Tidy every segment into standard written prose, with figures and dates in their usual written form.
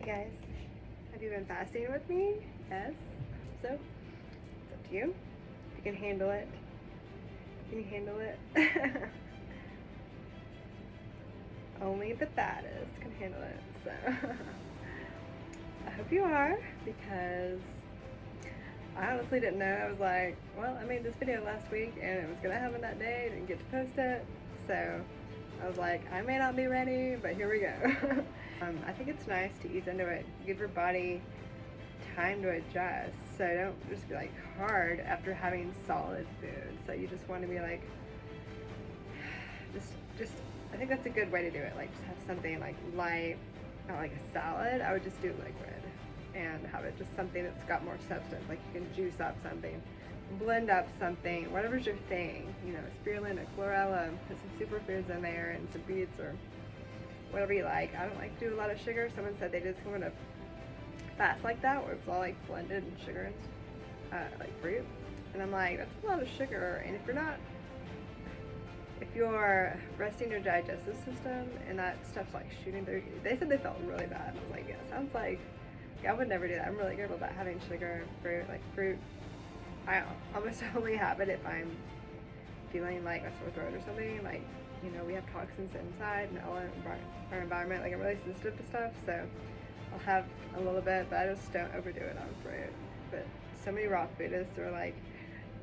Hey guys, have you been fasting with me? Yes? So, it's up to you. If you can handle it. Can you handle it? Only the fattest can handle it, so. I hope you are, because I honestly didn't know. I was like, well, I made this video last week and it was gonna happen that day, didn't get to post it, so I was like, I may not be ready, but here we go. I think it's nice to ease into it, give your body time to adjust, so don't just be like hard after having solid food. So you just want to be like, just I think that's a good way to do it. Like just have something like light, not like a salad. I would just do liquid and have it just something that's got more substance. Like you can juice up something, blend up something, whatever's your thing. You know, spirulina, chlorella, put some superfoods in there and some beets or whatever you like. I don't like to do a lot of sugar. Someone said they just want to fast like that, where it's all like blended and sugar and like fruit. And I'm like, that's a lot of sugar. And if you're resting your digestive system and that stuff's like shooting through you, they said they felt really bad. And I was like, yeah, sounds like, yeah, I would never do that. I'm really careful about having sugar and fruit. Like fruit, I almost only have it if I'm feeling like a sore throat or something. Like, you know, we have toxins inside and all our environment. Like I'm really sensitive to stuff, so I'll have a little bit, but I just don't overdo it on fruit. But so many raw foodists are like,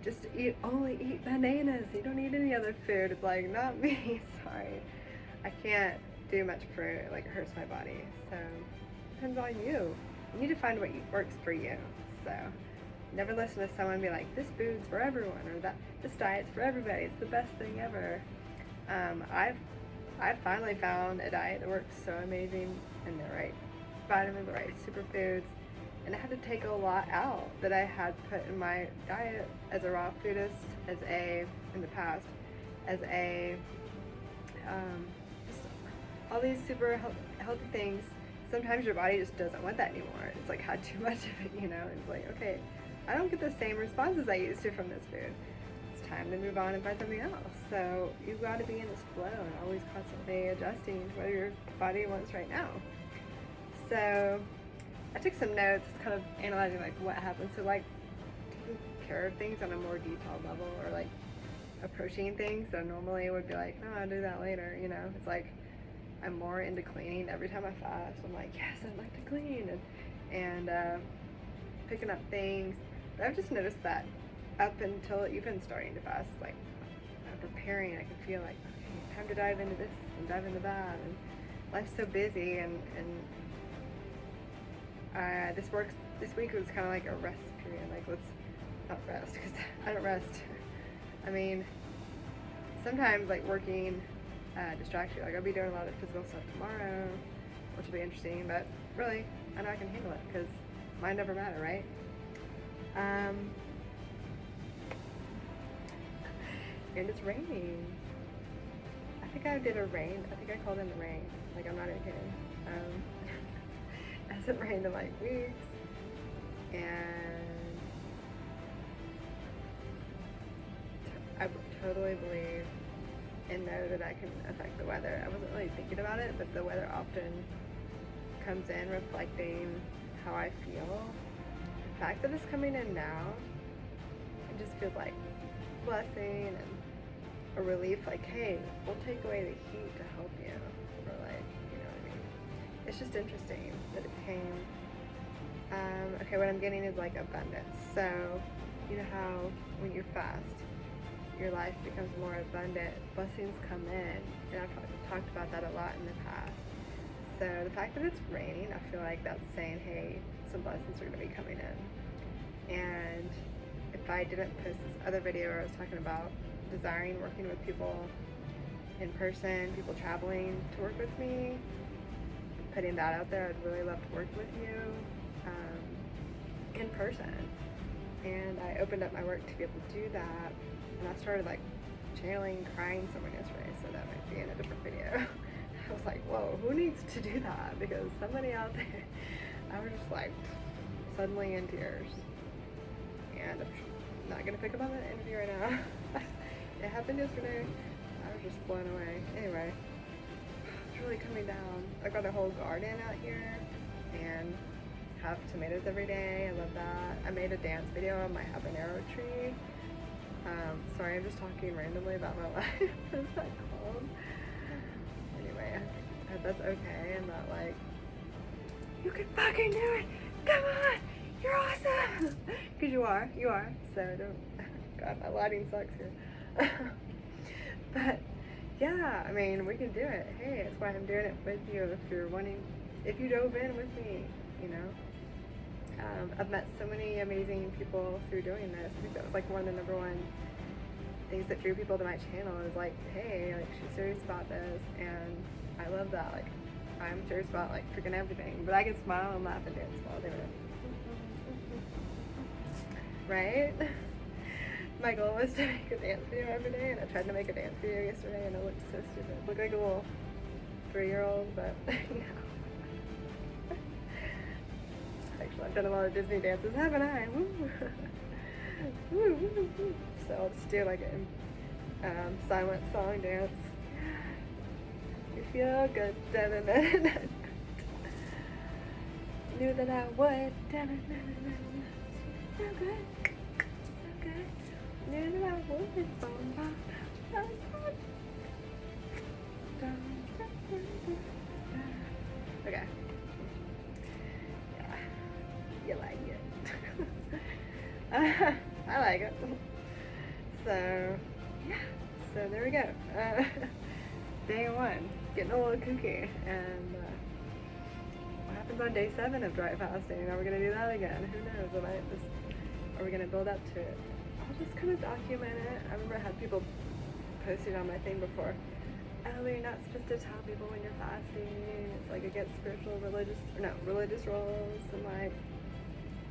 just only eat bananas. You don't eat any other food. It's like, not me. Sorry, I can't do much fruit. Like it hurts my body. So depends on you. You need to find what works for you. So never listen to someone be like, this food's for everyone, or that this diet's for everybody. It's the best thing ever. I've finally found a diet that works so amazing, and the right vitamins, the right superfoods, and I had to take a lot out that I had put in my diet as a raw foodist, in the past, as a, just all these super healthy things. Sometimes your body just doesn't want that anymore. It's like had too much of it, you know. It's like, okay, I don't get the same responses I used to from this food. It's time to move on and find something else. So you've got to be in this flow and always constantly adjusting to what your body wants right now. So I took some notes, kind of analyzing like what happens. So like taking care of things on a more detailed level, or like approaching things that normally would be like, no, I'll do that later. You know, it's like I'm more into cleaning every time I fast. I'm like, yes, I'd like to clean, and picking up things. But I've just noticed that up until even starting to fast, like I'm preparing, I can feel like, okay, time to dive into this and dive into that, and life's so busy, and this week was kind of like a rest period. Like, let's not rest, because I don't rest. I mean, sometimes like working distracts you. Like I'll be doing a lot of physical stuff tomorrow, which will be interesting, but really I know I can handle it because mind over matter, right? And it's raining. I think I did a rain. I think I called in the rain. Like, I'm not even kidding. It hasn't rained in like weeks, and I totally believe and know that I can affect the weather. I wasn't really thinking about it, but the weather often comes in reflecting how I feel. The fact that it's coming in now, it just feels like a blessing and a relief. Like, hey, we'll take away the heat to help you, or like, you know what I mean? It's just interesting that it came. Okay, what I'm getting is like abundance. So, you know how when you fast, your life becomes more abundant, blessings come in, and I've talked about that a lot in the past. So the fact that it's raining, I feel like that's saying, hey, some blessings are going to be coming in. And if I didn't post this other video where I was talking about desiring working with people in person, people traveling to work with me, putting that out there, I'd really love to work with you in person. And I opened up my work to be able to do that, and I started like channeling, crying someone yesterday, so that might be in a different video. I was like, whoa, who needs to do that? Because somebody out there, I was just like suddenly in tears, and I'm not gonna pick up on that interview right now. It happened yesterday. I was just blown away. Anyway, it's really coming down. I've got a whole garden out here, and have tomatoes every day. I love that. I made a dance video on my habanero tree. Sorry, I'm just talking randomly about my life. What is that called? Anyway, I hope that's okay and not like, you can fucking do it! Come on! You're awesome! Because you are. So don't, God, my lighting sucks here. But yeah, I mean, we can do it. Hey, that's why I'm doing it with you if you dove in with me, you know. I've met so many amazing people through doing this. I think that was like one of the number one things that drew people to my channel is like, hey, like she's serious about this, and I love that. Like, I'm serious about like freaking everything, but I can smile and laugh and dance while doing it. Right? My goal was to make a dance video every day, and I tried to make a dance video yesterday, and it looked so stupid. It looked like a little 3-year-old, but you know. Actually, I've done a lot of Disney dances, haven't I? Woo! Woo, woo, woo. So I'll just do like a silent song dance. You feel good, knew that I would, so good, so good. Knew that I would, okay. Yeah, you like it. I like it. So, yeah. So there we go. Day 1, getting a little kooky. And what happens on day 7 of dry fasting? Are we gonna do that again? Who knows? Are we gonna build up to it? I'll just kind of document it. I remember I had people posting on my thing before. Oh, you're not supposed to tell people when you're fasting. It's like against religious roles, and like,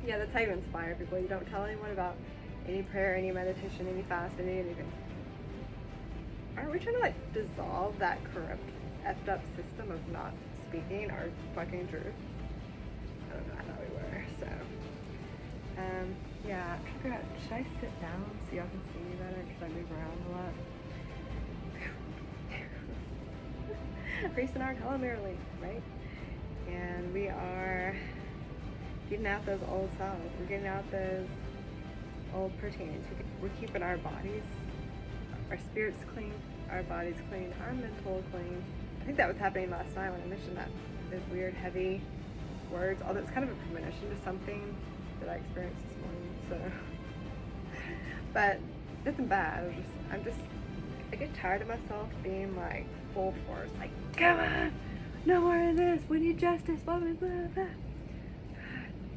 yeah, that's how you inspire people. You don't tell anyone about any prayer, any meditation, any fasting, anything. Aren't we trying to like dissolve that corrupt, effed up system of not speaking our fucking truth? I don't know, I thought we were. So, yeah, I'm trying to figure out, should I sit down so y'all can see me better? Because I move around a lot. Reese and I are culinarily, right? And we are getting out those old cells. We're getting out those old proteins. We're keeping our bodies, our spirits clean, our bodies clean, our mental clean. I think that was happening last night when I mentioned that, those weird heavy words, although it's kind of a premonition to something that I experienced this morning, so. But nothing bad, I get tired of myself being like full force, like, come on, no more of this, we need justice, blah, blah, blah, blah.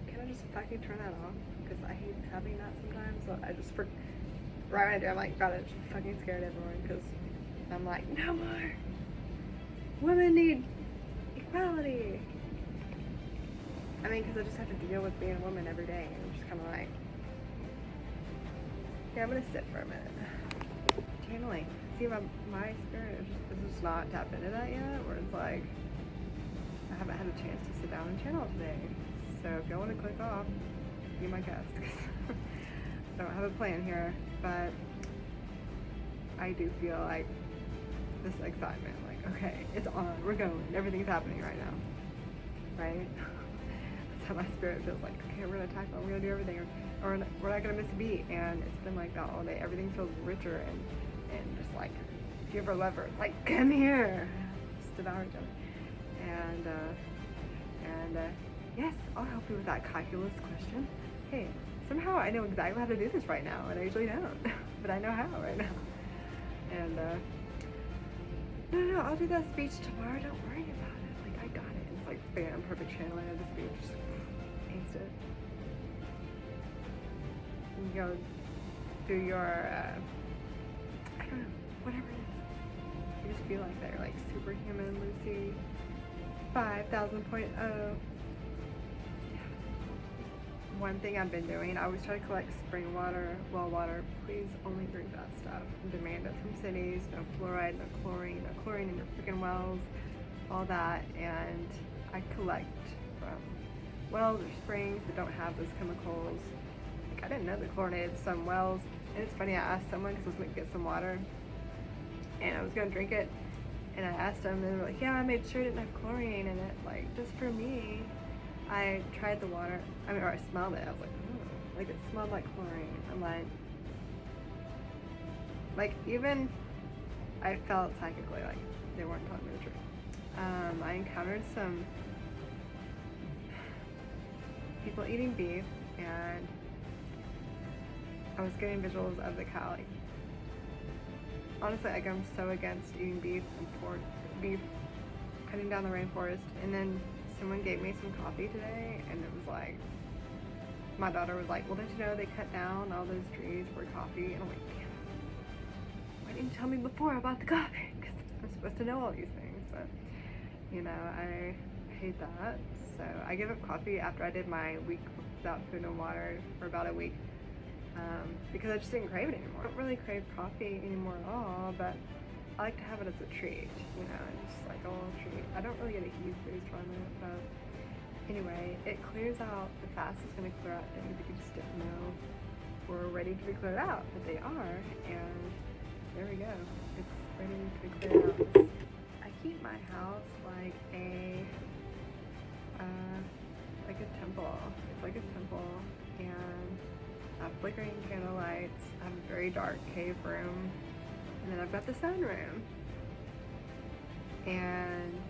Can I just fucking turn that off? Because I hate having that sometimes, so I just, right when I do, I'm like, God, I'm just fucking scared of everyone, because I'm like, no more. Women need equality. I mean, because I just have to deal with being a woman every day, and I'm just kind of like, yeah, I'm gonna sit for a minute. Channeling. See, my spirit is just not tapped into that yet, where it's like, I haven't had a chance to sit down and channel today. So if y'all want to click off, be my guest. I don't have a plan here, but I do feel like this excitement, like, okay, it's on, we're going, everything's happening right now, right? That's how my spirit feels like, okay, we're gonna tackle, we're gonna do everything, or we're not gonna miss a beat. And it's been like that all day. Everything feels richer and just like, if you ever love her, it's like, come here, just devour each other. And yes, I'll help you with that calculus question. Hey, somehow I know exactly how to do this right now, and I usually don't, but I know how right now. And no, I'll do that speech tomorrow, don't worry about it. Like, I got it. It's like, bam, perfect channeling of the speech. Just instant. You go do your, I don't know, whatever it is. You just feel like they're like superhuman Lucy 5000.0. One thing I've been doing, I always try to collect spring water, well water. Please only drink that stuff. Demand it from cities. No fluoride, no chlorine in your freaking wells, all that. And I collect from wells or springs that don't have those chemicals. Like, I didn't know they chlorinated some wells. And it's funny, I asked someone because I was going to get some water, and I was going to drink it, and I asked them, and they were like, yeah, I made sure it didn't have chlorine in it, like, just for me. I tried the water, or I smelled it. I was like, oh, like it smelled like chlorine. I'm like even I felt psychically like they weren't telling me the truth. I encountered some people eating beef, and I was getting visuals of the cow. Like, honestly, like I'm so against eating beef and pork, beef, cutting down the rainforest. And then someone gave me some coffee today, and it was like, my daughter was like, well, did you know they cut down all those trees for coffee? And I'm like, damn, why didn't you tell me before about the coffee? Because I'm supposed to know all these things. But, you know, I hate that. So I gave up coffee after I did my week without food and water for about a week, because I just didn't crave it anymore. I don't really crave coffee anymore at all, but I like to have it as a treat, you know, just like a little treat. I don't really get a huge boost from it, but anyway, it clears out, the fast is going to clear out things that you just didn't know were ready to be cleared out, but they are, and there we go. It's ready to be cleared out. I keep my house like a temple. It's like a temple, and I have flickering candle lights. I have a very dark cave room, and then I've got the sunroom. And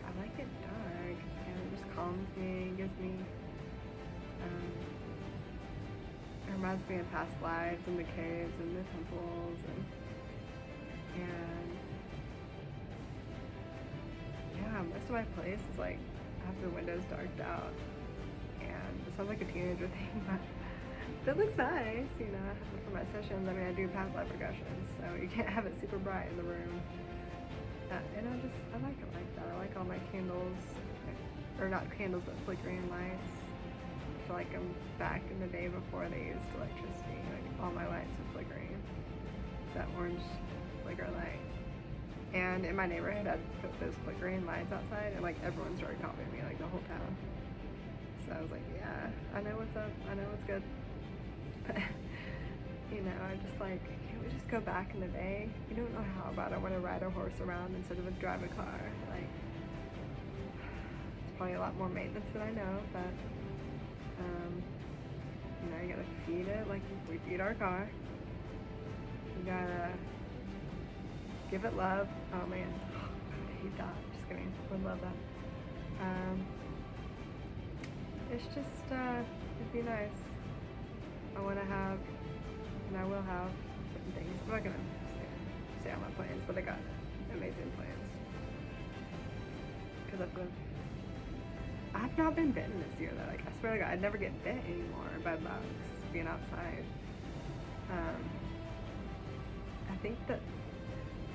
I like it dark, and it just calms me, gives me, it reminds me of past lives in the caves and the temples, and yeah, most of my place is like, I have the windows darked out, and it sounds like a teenager thing, but it looks nice, you know. I have it for my sessions. I mean, I do past life regressions, so you can't have it super bright in the room. And I like it like that. I like all my candles, or not candles, but flickering lights. I feel like I'm back in the day before they used electricity. Like all my lights are flickering. That orange flicker light. And in my neighborhood, I'd put those flickering lights outside, and like everyone started copying me, like the whole town. So I was like, yeah, I know what's up. I know what's good. But, you know, I just like, can't we just go back in the day? You don't know how bad I want to ride a horse around instead of drive a car. Like, it's probably a lot more maintenance than I know, but, you know, you gotta feed it like we feed our car. You gotta give it love. Oh man, I hate that. Just kidding. Would love that. It's just, it'd be nice. I want to have, and I will have certain things. I'm not going to say on my plans, but I got amazing plans. Because I've not been bitten this year though. Like, I swear to God, I'd never get bit anymore by bugs being outside. I think that,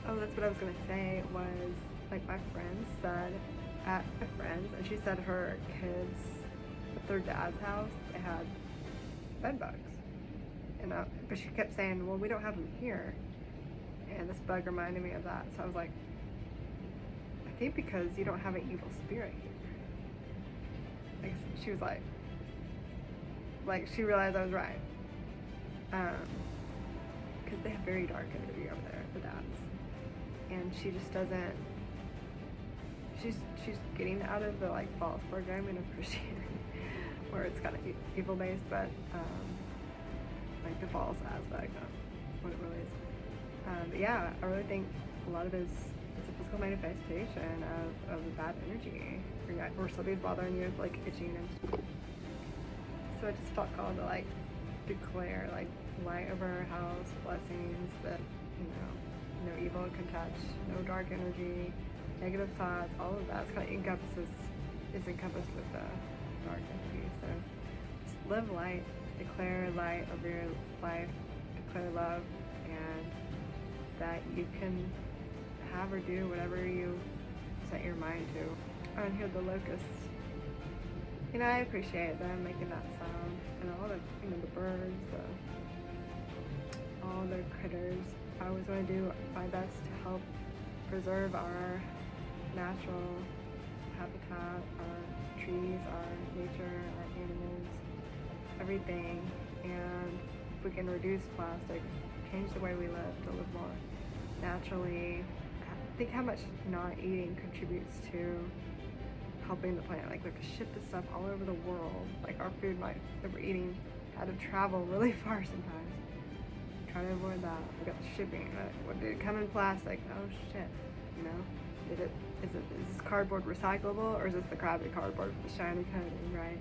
oh, that's what I was going to say was, like, my friend said at a friend's, and she said her kids at their dad's house, they had bed bugs. And but she kept saying, well, we don't have them here. And this bug reminded me of that. So I was like, I think because you don't have an evil spirit here. Like, she was like she realized I was right. Because they have very dark energy over there, the dads. And she just doesn't, she's getting out of the like false programming of Christianity, where it's kind of evil based, but like the false aspect of what it really is. But yeah, I really think a lot of it is, it's a physical manifestation of the bad energy, or somebody's bothering you with like itching and so I just felt called to like declare like light over our house, blessings that, you know, no evil can touch, no dark energy, negative thoughts, all of that kind of is encompassed with the dark energy. So just live light, declare light over your life, declare love, and that you can have or do whatever you set your mind to. And hear the locusts. You know, I appreciate them making that sound, and all the, you know, the birds, all the critters. I always want to do my best to help preserve our natural habitat, our trees, our nature, our animals, everything. And if we can reduce plastic, change the way we live to live more naturally, think how much not eating contributes to helping the planet. Like we have to ship this stuff all over the world. Like our food that we're eating had to travel really far sometimes. Try to avoid that. We got the shipping. What did it come in plastic? Oh shit. You know? Is this cardboard recyclable, or is this the crappy cardboard with the shiny coating, right?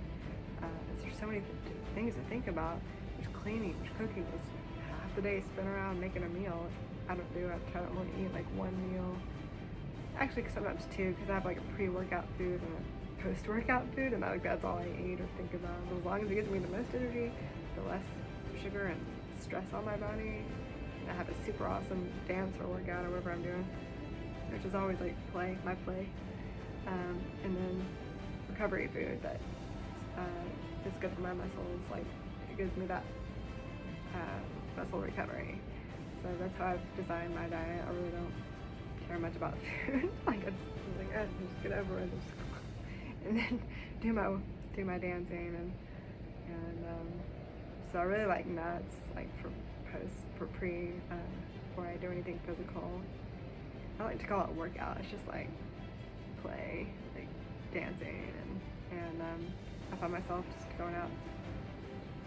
There's so many things to think about. There's cleaning, there's cooking. There's half the day spent around making a meal. I don't do. I try to only eat like one meal. Actually, sometimes two, because I have like a pre-workout food and a post-workout food, and that's all I eat or think about. But as long as it gives me the most energy, the less sugar and stress on my body. I have a super awesome dance or workout or whatever I'm doing, which is always like my play. And then recovery food that is good for my muscles. Like it gives me that muscle recovery. So that's how I've designed my diet. I really don't care much about food. Like I just get over it, and then do my dancing and so I really like nuts, like for pre before I do anything physical. I like to call it workout. It's just like play, like dancing, and I find myself just going out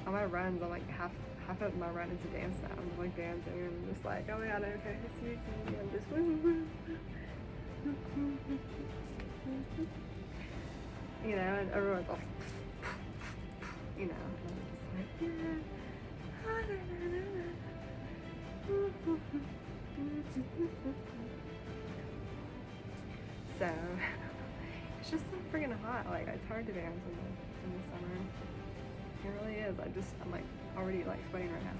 on my runs. I'm like half of my run is a dance now. I'm just like dancing and I'm just like, oh my god, okay, see me. I'm just you know, and everyone's all you know, and I'm just like, yeah. So it's just so freaking hot. Like it's hard to dance in the summer. It really is. I'm like already like sweating right now.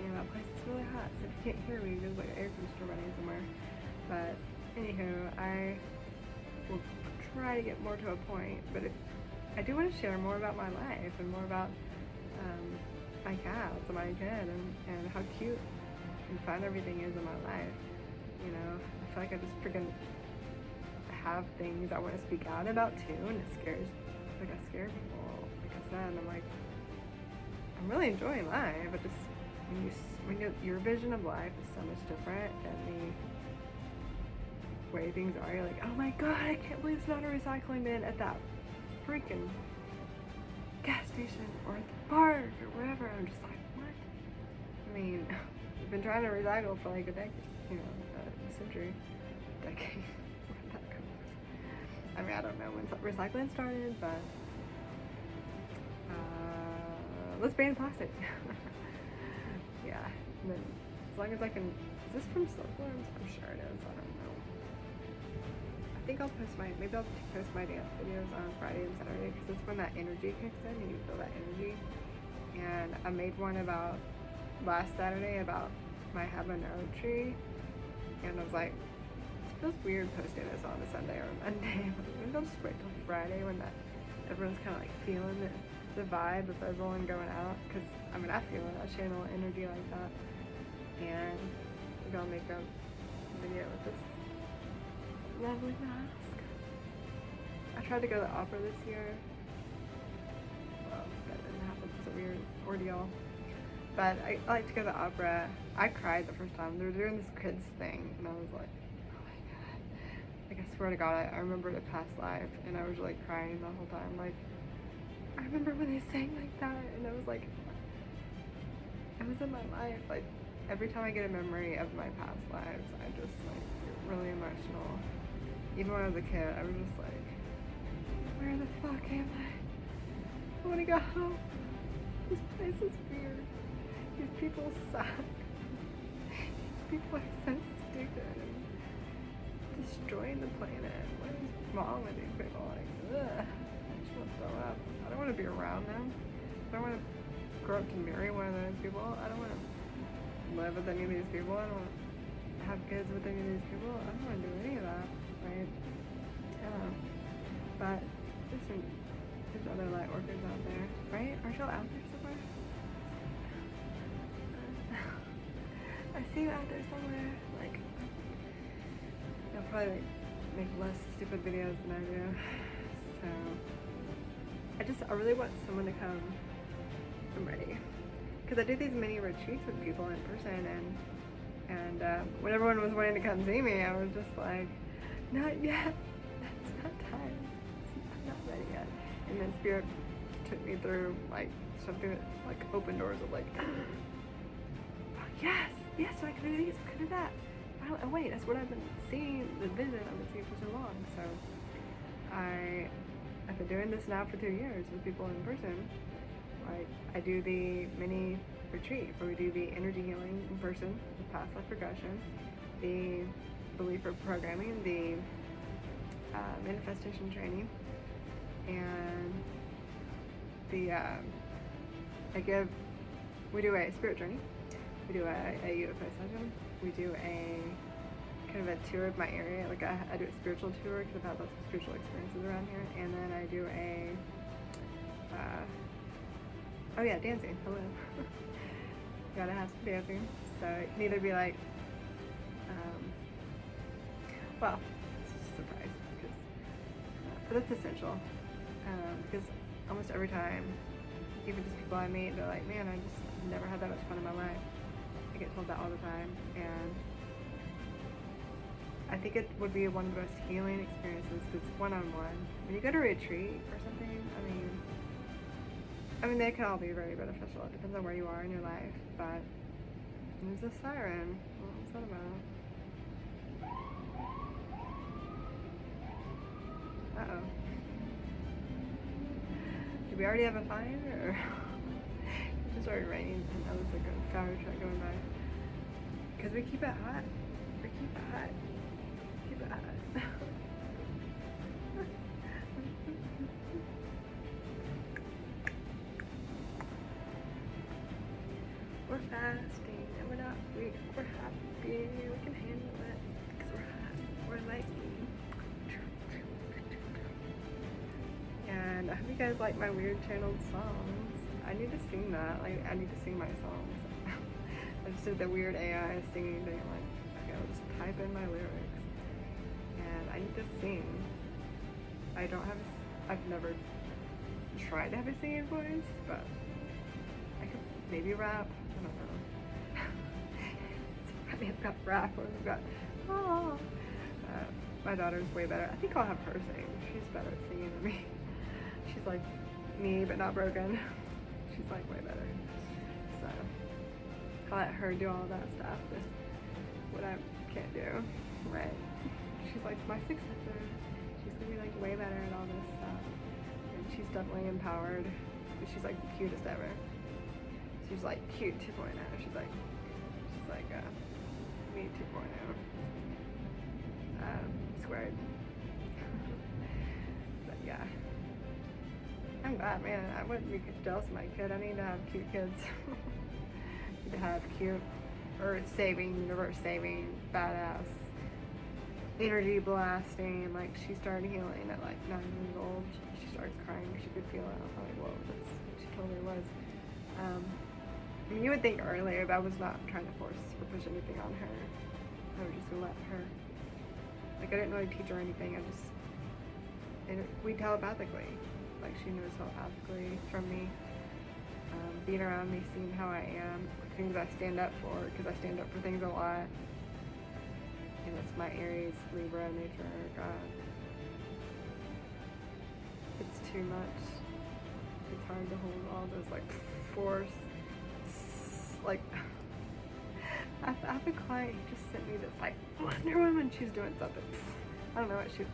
And that place is really hot. So if you can't hear me, there's like an air conditioner running somewhere. But anywho, I will try to get more to a point. But if I do want to share more about my life and more about my cats and my kid and how cute and fun everything is in my life. You know, I feel like I just freaking have things I want to speak out about too, and it scares, like I scare people, like I said, and I'm like, I'm really enjoying life, but just when your vision of life is so much different than the way things are, you're like, oh my god, I can't believe it's not a recycling bin at that freaking gas station or at the park or wherever. I'm just like, what? I mean, we've been trying to recycle for like a decade, you know, a century, decade. I mean, I don't know when recycling started, but let's ban plastic. Yeah, and then as long as I can. Is this from Silkworms? I'm sure it is. I don't know. I think I'll maybe I'll post my dance videos on Friday and Saturday, because that's when that energy kicks in and you feel that energy. And I made one about last Saturday about my habanero tree, and I was like, it feels weird posting this on a Sunday or a Monday. Maybe I'll just wait till Friday when everyone's kind of like feeling the vibe of everyone going out, because I mean I feel it. I channel energy like that, and maybe I'll make a video with this lovely mask. I tried to go to the opera this year. Well, that didn't happen. It was a weird ordeal. But I like to go to the opera. I cried the first time. They were doing this kids thing, and I was like, oh my god. Like I swear to God, I remembered a past life, and I was like crying the whole time. Like, I remember when they sang like that, and I was like, it was in my life. Like, every time I get a memory of my past lives, I just like get really emotional. Even when I was a kid, I was just like, where the fuck am I? I want to go home. This place is weird. These people suck. These people are so stupid and destroying the planet. What is wrong with these people? Like, ugh. I just want to throw up. I don't want to be around them. I don't want to grow up to marry one of those people. I don't want to live with any of these people. I don't want to have kids with any of these people. I don't want to do any of that. Right? But there's other light workers out there, right? Aren't y'all out there somewhere? I see you out there somewhere. Like, you'll probably make less stupid videos than I do. So I really want someone to come. I'm ready, because I do these mini retreats with people in person, and when everyone was wanting to come see me, I was just like, not yet. then Spirit took me through like something that like opened doors of like, oh, yes, I can do these, I can do that. Oh wait, that's what I've been seeing, the vision I've been seeing for so long. So I've been doing this now for 2 years with people in person. Like I do the mini retreat where we do the energy healing in person, the past life regression, the belief programming, the manifestation training, and the we do a spirit journey, we do a UFO session, we do a kind of a tour of my area, like I do a spiritual tour because I've had lots of spiritual experiences around here, and then I do a oh yeah, dancing, hello. Gotta have some dancing, so it can either be like well, it's just a surprise because but it's essential because almost every time, even just people I meet, they're like, man, I just never had that much fun in my life. I get told that all the time, and I think it would be one of the most healing experiences because one-on-one. When you go to a retreat or something, I mean they can all be very beneficial. It depends on where you are in your life, but there's a siren. What was that about? Uh-oh. Did we already have a fire, or it just started raining and that was like a fire truck going by? Because we keep it hot. We keep it hot. Keep it hot. We're fasting and we're not weak. We're happy. We can handle it because we're hot. We're liking. And I hope you guys like my weird channeled songs. I need to sing that. Like, I need to sing my songs. I just did the weird AI singing thing. Like, okay, I'll just type in my lyrics. And I need to sing. I've never tried to have a singing voice, but I could maybe rap. I don't know. It's funny, I've got rap or I've got, oh. My daughter's way better. I think I'll have her sing. She's better at singing than me. She's like me, but not broken. She's like way better. So I'll let her do all that stuff with what I can't do. Right? She's like my successor. She's gonna be like way better at all this stuff. And she's definitely empowered. She's like the cutest ever. She's like cute 2.0. She's like me 2.0. Squared. But yeah. I'm glad, man. I wouldn't be jealous of my kid. I need to have cute kids. I need to have cute, earth-saving, universe-saving, badass, energy blasting. Like, she started healing at like 9 years old. She started crying. She could feel it. I'm like, whoa, that's what she totally was. I mean, you would think earlier, but I was not trying to force or push anything on her. I was just gonna let her. Like, I didn't really teach her anything. We telepathically. Like, she knows telepathically from me. Being around me, seeing how I am, things I stand up for, because I stand up for things a lot. And it's my Aries, Libra nature. God. It's too much. It's hard to hold all those, like, force. Like, I have a client who just sent me this, like, Wonder Woman. She's doing something. I don't know what she,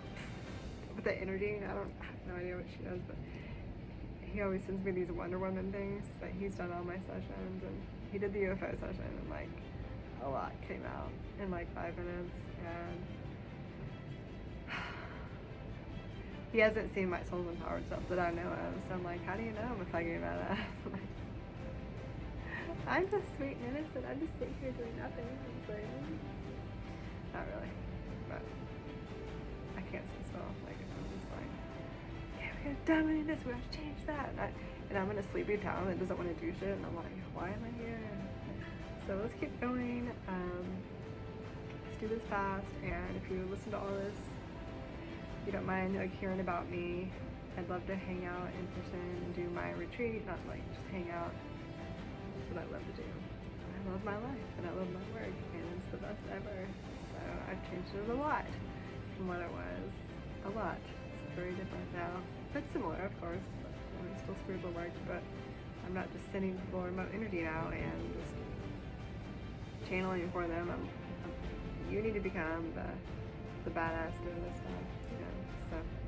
with the energy, I have no idea what she does, but he always sends me these Wonder Woman things that he's done on my sessions, and he did the UFO session, and like, a lot came out in like 5 minutes, and he hasn't seen my Soulsempowered stuff that I know of, so I'm like, how do you know if I get badass? I'm just sweet and innocent. I just sit here doing nothing. It's like, not really, but I can't sit still. Like, I'm just like, yeah, we're gonna dominate this. We're gonna change that. And I'm in a sleepy town that doesn't want to do shit. And I'm like, why am I here? So let's keep going. Let's do this fast. And if you listen to all this, if you don't mind like hearing about me, I'd love to hang out in person and do my retreat. Not like just hang out. What I love to do. I love my life and I love my work and it's the best ever. So I've changed it a lot from what it was. A lot. It's very different now. But similar, of course. But, it's still spiritual work, but I'm not just sending people remote energy now and just channeling for them. You need to become the badass doing this stuff, so